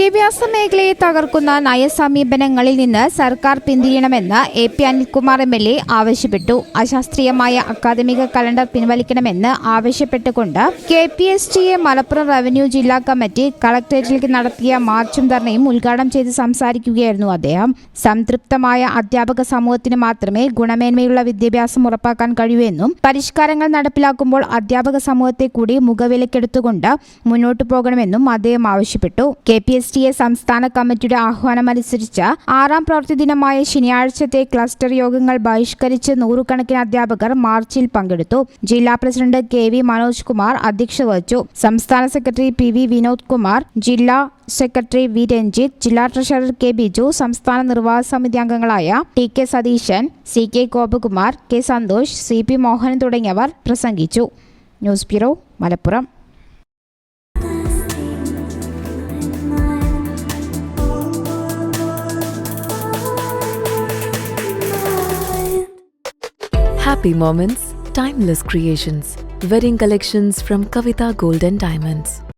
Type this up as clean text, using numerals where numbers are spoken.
വിദ്യാഭ്യാസ മേഖലയെ തകർക്കുന്ന നയസമീപനങ്ങളിൽ നിന്ന് സർക്കാർ പിന്തിരിയണമെന്ന് AP അനിൽകുമാർ MLA ആവശ്യപ്പെട്ടു. അശാസ്ത്രീയമായ അക്കാദമിക കലണ്ടർ പിൻവലിക്കണമെന്ന് ആവശ്യപ്പെട്ടുകൊണ്ട് KPSTA മലപ്പുറം റവന്യൂ ജില്ലാ കമ്മിറ്റി കളക്ടറേറ്റിലേക്ക് നടത്തിയ മാർച്ചും ധർണയും ഉദ്ഘാടനം ചെയ്ത് സംസാരിക്കുകയായിരുന്നു അദ്ദേഹം. സംതൃപ്തമായ അധ്യാപക സമൂഹത്തിന് മാത്രമേ ഗുണമേന്മയുള്ള വിദ്യാഭ്യാസം ഉറപ്പാക്കാൻ കഴിയൂ എന്നും പരിഷ്കാരങ്ങൾ നടപ്പിലാക്കുമ്പോൾ അധ്യാപക സമൂഹത്തെ കൂടി മുഖവിലക്കെടുത്തുകൊണ്ട് മുന്നോട്ടു പോകണമെന്നും അദ്ദേഹം ആവശ്യപ്പെട്ടു. KPSTA സംസ്ഥാന കമ്മിറ്റിയുടെ ആഹ്വാനമനുസരിച്ച് 6ാം പ്രവൃത്തി ദിനമായ ശനിയാഴ്ചത്തെ ക്ലസ്റ്റർ യോഗങ്ങൾ ബഹിഷ്കരിച്ച് നൂറുകണക്കിന് അധ്യാപകർ മാർച്ചിൽ പങ്കെടുത്തു. ജില്ലാ പ്രസിഡന്റ് KV മനോജ് കുമാർ അധ്യക്ഷത വഹിച്ചു. സംസ്ഥാന സെക്രട്ടറി PV വിനോദ് കുമാർ, ജില്ലാ സെക്രട്ടറി V രഞ്ജിത്ത്, ജില്ലാ ട്രഷറർ K ബിജു, സംസ്ഥാന നിർവാഹക സമിതി അംഗങ്ങളായ TK Satheesan, CK Gopakumar, K Santhosh, CP Mohanan തുടങ്ങിയവർ പ്രസംഗിച്ചു. News bureau, Malappuram. Happy moments, timeless creations. Wedding collections from Kavita Gold and Diamonds.